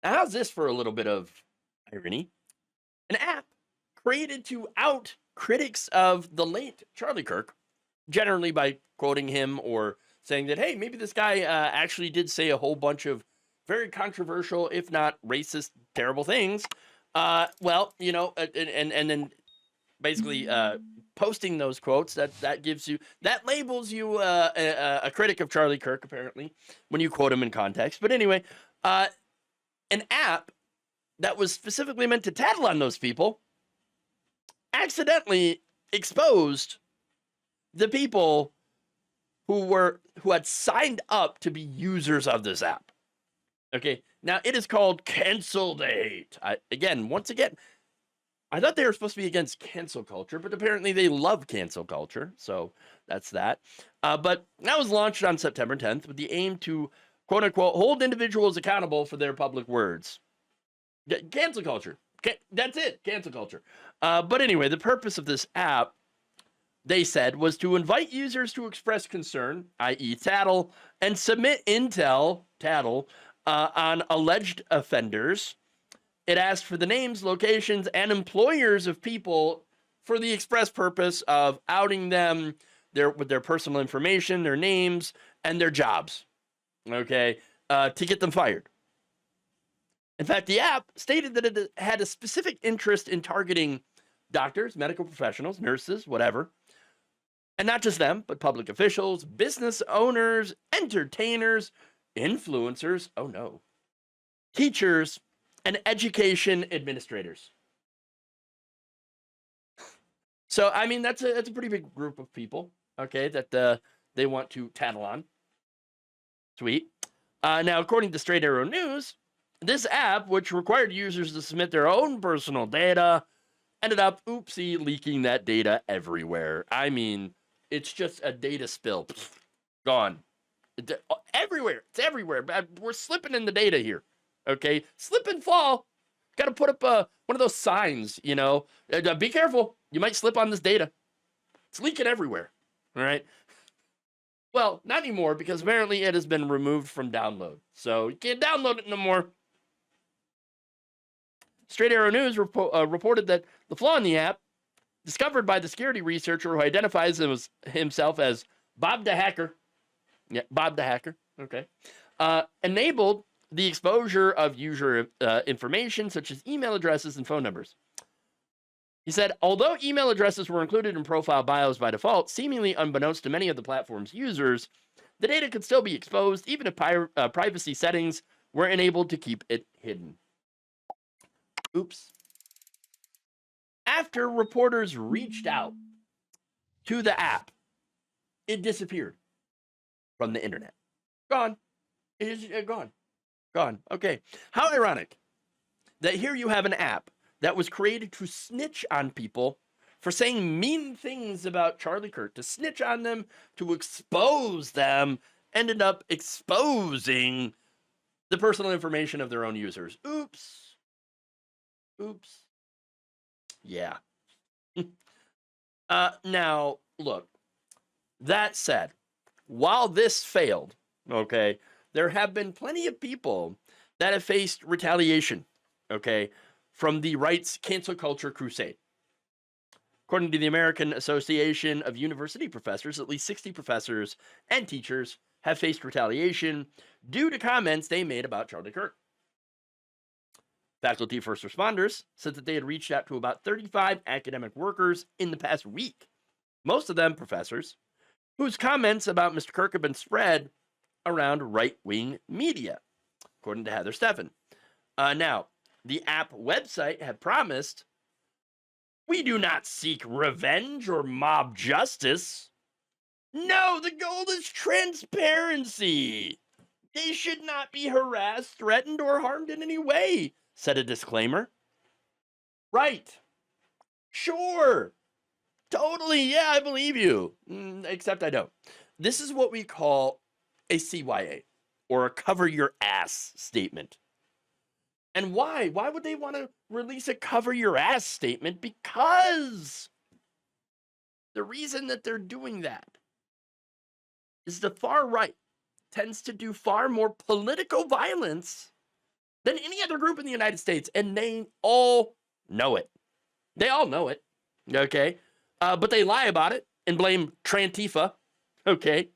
Now, how's this for a little bit of irony? An app created to out critics of the late Charlie Kirk, generally by quoting him or saying that, hey, maybe this guy actually did say a whole bunch of very controversial, if not racist, terrible things. And then basically posting those quotes that gives you that labels you a critic of Charlie Kirk apparently when you quote him in context. But anyway, uh, an app that was specifically meant to tattle on those people accidentally exposed the people who had signed up to be users of this app. Okay, now it is called Cancel Date. Once again, I thought they were supposed to be against cancel culture, but apparently they love cancel culture. So that's that. But that was launched on September 10th with the aim to, quote unquote, hold individuals accountable for their public words. Cancel culture. That's it. Cancel culture. But anyway, the purpose of this app, they said, was to invite users to express concern, i.e., tattle, and submit intel, tattle, on alleged offenders. It asked for the names, locations, and employers of people for the express purpose of outing them with their personal information, their names, and their jobs. Okay, to get them fired. In fact, the app stated that it had a specific interest in targeting doctors, medical professionals, nurses, whatever. And not just them, but public officials, business owners, entertainers, influencers, oh no, teachers, and education administrators. So, I mean, that's a pretty big group of people, okay, that they want to tattle on. Sweet. Now, according to Straight Arrow News, this app, which required users to submit their own personal data, ended up, oopsie, leaking that data everywhere. I mean, it's just a data spill. Gone. Everywhere. It's everywhere. We're slipping in the data here. Okay? Slip and fall. Got to put up one of those signs, you know. Be careful. You might slip on this data. It's leaking everywhere. All right? Well, not anymore because apparently it has been removed from download. So you can't download it no more. Straight Arrow News reported that the flaw in the app, discovered by the security researcher who identifies himself as Bob the Hacker, Bob the Hacker, okay, enabled the exposure of user information such as email addresses and phone numbers. He said, although email addresses were included in profile bios by default, seemingly unbeknownst to many of the platform's users, the data could still be exposed even if privacy settings were enabled to keep it hidden. Oops. After reporters reached out to the app, it disappeared from the internet. Gone. It is gone. Gone. Okay. How ironic that here you have an app that was created to snitch on people for saying mean things about Charlie Kirk, to snitch on them, to expose them, ended up exposing the personal information of their own users. Oops. Oops. Yeah. Now, look, that said, while this failed, okay, there have been plenty of people that have faced retaliation, okay, from the right's cancel culture crusade. According to the American Association of University Professors, at least 60 professors and teachers have faced retaliation due to comments they made about Charlie Kirk. Faculty first responders said that they had reached out to about 35 academic workers in the past week, most of them professors, whose comments about Mr. Kirk have been spread around right-wing media, according to Heather Steffen. Now, the app website had promised, we do not seek revenge or mob justice. No, the goal is transparency. They should not be harassed, threatened, or harmed in any way, said a disclaimer. Right. Sure. Totally. Yeah, I believe you. Except I don't. This is what we call a CYA, or a cover your ass statement. And why? Why would they want to release a cover your ass statement? Because the reason that they're doing that is the far right tends to do far more political violence than any other group in the United States, and they all know it. They all know it, okay? But they lie about it and blame Trantifa, okay?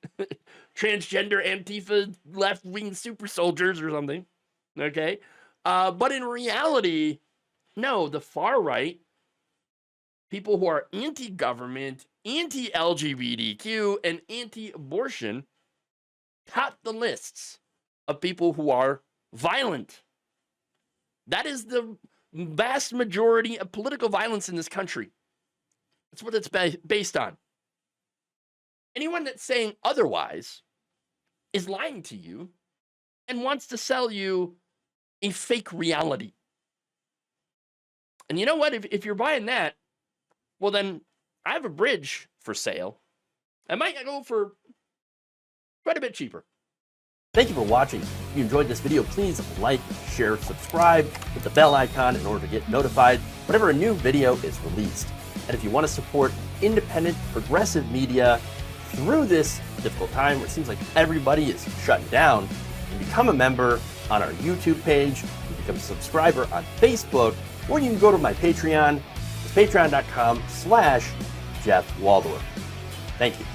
Transgender Antifa left-wing super soldiers or something, okay? But in reality, no, the far right, people who are anti-government, anti-LGBTQ, and anti-abortion, top the lists of people who are violent. That is the vast majority of political violence in this country. That's what it's based on. Anyone that's saying otherwise is lying to you and wants to sell you a fake reality. And you know what? If you're buying that, well, then I have a bridge for sale. I might go for quite a bit cheaper. Thank you for watching. If you enjoyed this video, please like, share, subscribe, hit the bell icon in order to get notified whenever a new video is released. And if you want to support independent, progressive media through this difficult time where it seems like everybody is shutting down, you can become a member on our YouTube page, you can become a subscriber on Facebook, or you can go to my Patreon. It's patreon.com/Jeff Waldorf. Thank you.